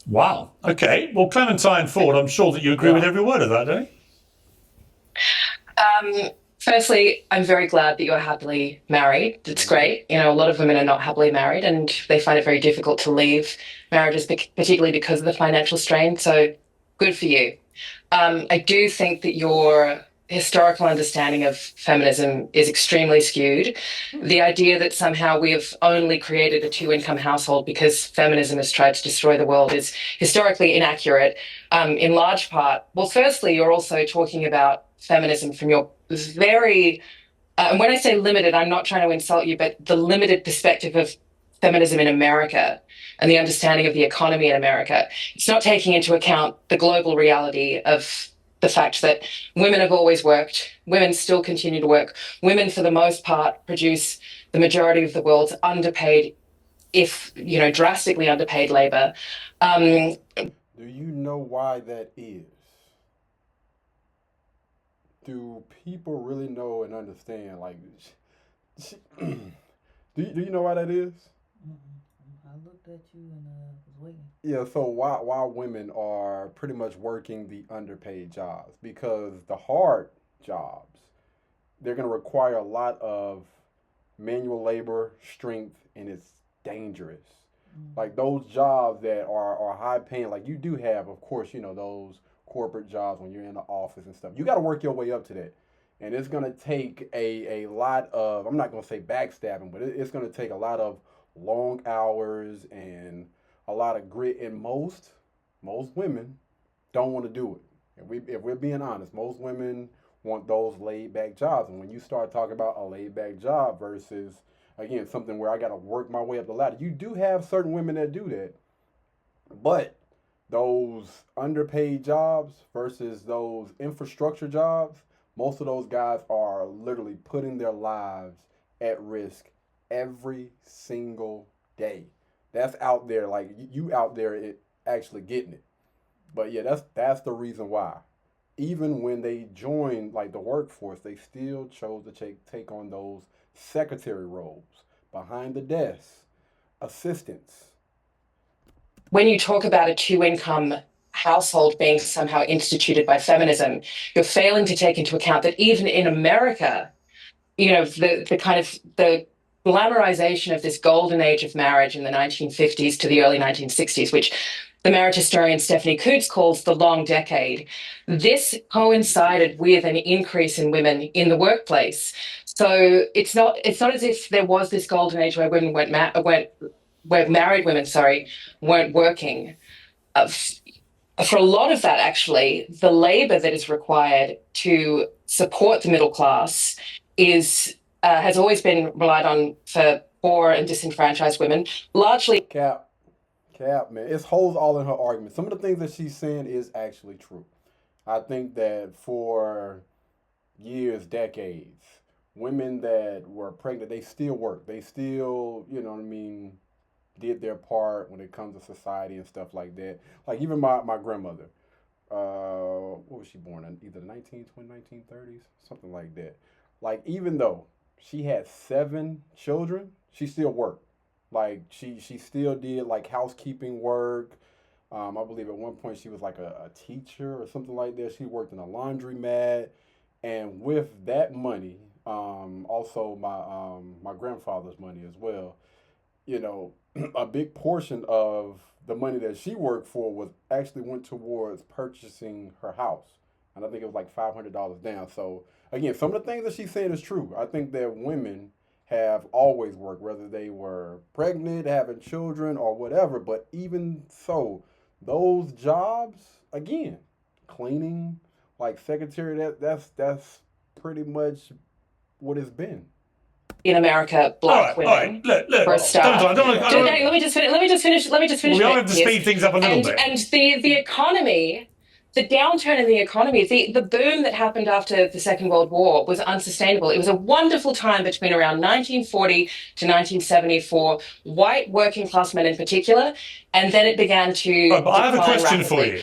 Wow. Okay. Well, Clementine Ford, I'm sure that you agree with Yeah. every word of that, don't you? Um, Firstly, I'm very glad that you're happily married. It's Hmm. great. You know, a lot of women are not happily married and they find it very difficult to leave marriages, particularly because of the financial strain. So good for you. I do think that your historical understanding of feminism is extremely skewed. The idea that somehow we have only created a two-income household because feminism has tried to destroy the world is historically inaccurate. In large part, well, firstly, you're also talking about feminism from your very, and when I say limited, I'm not trying to insult you, but the limited perspective of feminism in America and the understanding of the economy in America. It's not taking into account the global reality of the fact that women have always worked, women still continue to work. Women, for the most part, produce the majority of the world's underpaid, if you know, drastically underpaid labor. Um, Do you know why that is? Do people really know and understand? Like, do you know why that is? I looked at you and was waiting. Yeah, so why women are pretty much working the underpaid jobs? Because the hard jobs, they're going to require a lot of manual labor, strength, and it's dangerous. Like Mm-hmm. those jobs that are high paying, like you do have, of course, those corporate jobs when you're in the office and stuff. You got to work your way up to that. And it's going to take a lot of, I'm not going to say backstabbing, but it's going to take a lot of long hours and a lot of grit. And most women don't want to do it. If we're being honest, most women want those laid back jobs. And when you start talking about a laid back job versus, again, something where I got to work my way up the ladder, you do have certain women that do that. But those underpaid jobs versus those infrastructure jobs, most of those guys are literally putting their lives at risk every single day. That's out there, like you out there actually getting it. But yeah, that's the reason why. Even when they joined like the workforce, they still chose to take on those secretary roles behind the desk, assistants. when you talk about a two-income household being somehow instituted by feminism, you're failing to take into account that even in America, you know, the kind of the glamorization of this golden age of marriage in the 1950s to the early 1960s, which the marriage historian Stephanie Coots calls the long decade. This coincided with an increase in women in the workplace. So it's not as if there was this golden age where women went where married women, sorry, weren't working. Uh, for a lot of that, actually, the labor that is required to support the middle class is has always been relied on for poor and disenfranchised women, largely. Cap, Cap, man, it's holes all in her argument. Some of the things that she's saying is actually true. I think that for years, decades, women that were pregnant, they still work. They still, what I mean, did their part when it comes to society and stuff like that. Like even my grandmother, what was she born in? Either the 1920s, 1930s, something like that. Like even though she had seven children, she still worked. Like she still did like housekeeping work. I believe at one point she was like a teacher or something like that. She worked in a laundromat, and with that money, also my grandfather's money as well. You know, a big portion of the money that she worked for was actually went towards purchasing her house, and I think it was like $500 down. So again, some of the things that she's saying is true. I think that women have always worked, whether they were pregnant, having children, or whatever. But even so, those jobs, again, cleaning, like secretary, that's pretty much what it's been. In America, All black right, all right. women, Look, for a Clementine, start. I No, don't let me just finish. Let me just finish. Let me just we finish a all bit, have to Piers. speed things up a little bit. And the economy, the downturn in the economy, the boom that happened after the Second World War was unsustainable. It was a wonderful time between around 1940 to 1970 for white working class men in particular, and then it began All to right, but I have a decline question for rapidly. you.